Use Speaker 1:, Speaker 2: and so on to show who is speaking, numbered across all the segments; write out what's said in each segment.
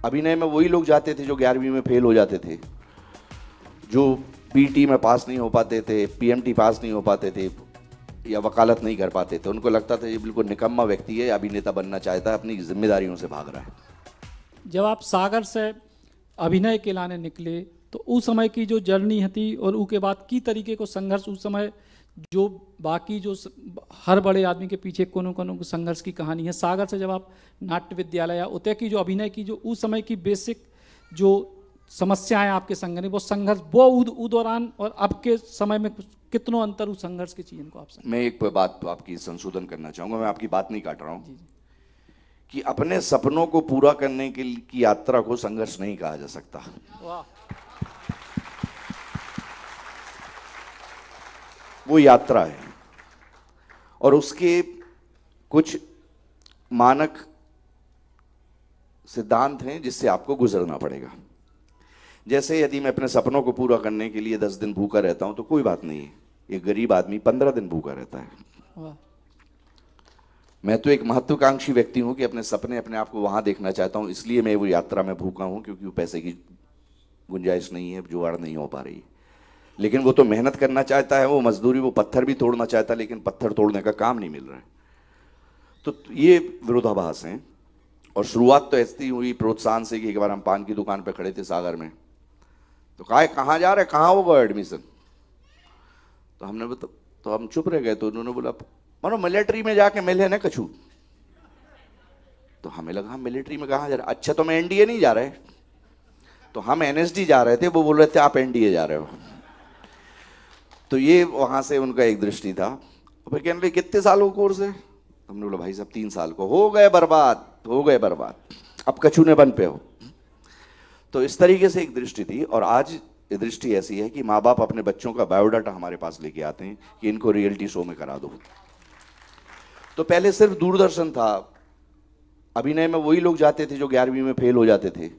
Speaker 1: अभिनय में वही लोग जाते थे जो 11वीं में फेल हो जाते थे, जो पीटी में पास नहीं हो पाते थे, पीएमटी पास नहीं हो पाते थे या वकालत नहीं कर पाते थे। उनको लगता था ये बिल्कुल निकम्मा व्यक्ति है, अभिनेता बनना चाहता है, अपनी जिम्मेदारियों से भाग रहा है।
Speaker 2: जब आप सागर से अभिनय के लाने निकले तो उस समय की जो जर्नी थी और उसके बाद की तरीके को संघर्ष उस समय जो बाकी जो हर बड़े आदमी के पीछे कोनो कोनो संघर्ष की कहानी है, सागर से जब आप नाट्य विद्यालय या उतय की जो अभिनय की जो उस समय की बेसिक जो समस्याएं आपके संग ने वो संघर्ष वो उस दौरान और अब के समय में कितनों अंतर उस संघर्ष की चीज़ को आप
Speaker 1: मैं एक बात तो आपकी संशोधन करना चाहूँगा, मैं आपकी बात नहीं काट रहा हूँ कि अपने सपनों को पूरा करने की यात्रा को संघर्ष नहीं कहा जा सकता।
Speaker 2: वाह।
Speaker 1: वो यात्रा है और उसके कुछ मानक सिद्धांत हैं जिससे आपको गुजरना पड़ेगा। जैसे यदि मैं अपने सपनों को पूरा करने के लिए 10 दिन भूखा रहता हूं तो कोई बात नहीं है, एक गरीब आदमी 15 दिन भूखा रहता है।
Speaker 2: वाह।
Speaker 1: मैं तो एक महत्वाकांक्षी व्यक्ति हूं कि अपने सपने अपने आप को वहां देखना चाहता हूं, इसलिए मैं वो यात्रा में भूखा हूं, क्योंकि वो पैसे की गुंजाइश नहीं है, जुगाड़ नहीं हो पा रही। लेकिन वो तो मेहनत करना चाहता है, वो मजदूरी, वो पत्थर भी तोड़ना चाहता है, लेकिन पत्थर तोड़ने का काम नहीं मिल रहा है। तो ये विरोधाभास हैं। और शुरुआत तो ऐसी हुई प्रोत्साहन से कि एक बार हम पान की दुकान पे खड़े थे सागर में, तो कहाँ जा रहे, कहाँ होगा एडमिशन? तो हमने तो हम चुप रह गए। तो उन्होंने बोला मानो मिलिट्री में जाके मिले ना कछू। तो हमें लगा हम मिलिट्री में कहाँ जा रहे? अच्छा तो मैं एनडीए नहीं जा रहे, तो हम एनएसडी जा रहे थे, वो बोल रहे थे आप एनडीए जा रहे हो। तो ये वहां से उनका एक दृष्टि था। फिर कहने लगे कितने सालों का कोर्स है? हमने बोला भाई साहब 3 साल को। हो गए बर्बाद, हो गए बर्बाद, अब कछू ने बन पे हो। तो इस तरीके से एक दृष्टि थी। और आज ये दृष्टि ऐसी है कि माँ बाप अपने बच्चों का बायोडाटा हमारे पास लेके आते हैं कि इनको रियलिटी शो में करा दो। तो पहले सिर्फ दूरदर्शन था, अभिनय में वही लोग जाते थे जो 11वीं में फेल हो जाते थे,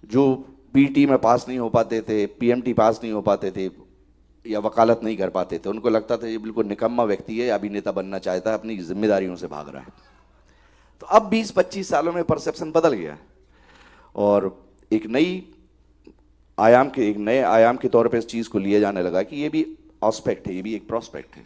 Speaker 1: जो पीटी में पास नहीं हो पाते थे, पीएमटी पास नहीं हो पाते थे या वकालत नहीं कर पाते थे। उनको लगता था ये बिल्कुल निकम्मा व्यक्ति है, अभिनेता बनना चाहता है, अपनी जिम्मेदारियों से भाग रहा है। तो अब 20-25 सालों में परसेप्शन बदल गया और एक नए आयाम के तौर पे इस चीज़ को लिया जाने लगा कि ये भी ऑस्पेक्ट है, ये भी एक प्रोस्पेक्ट है।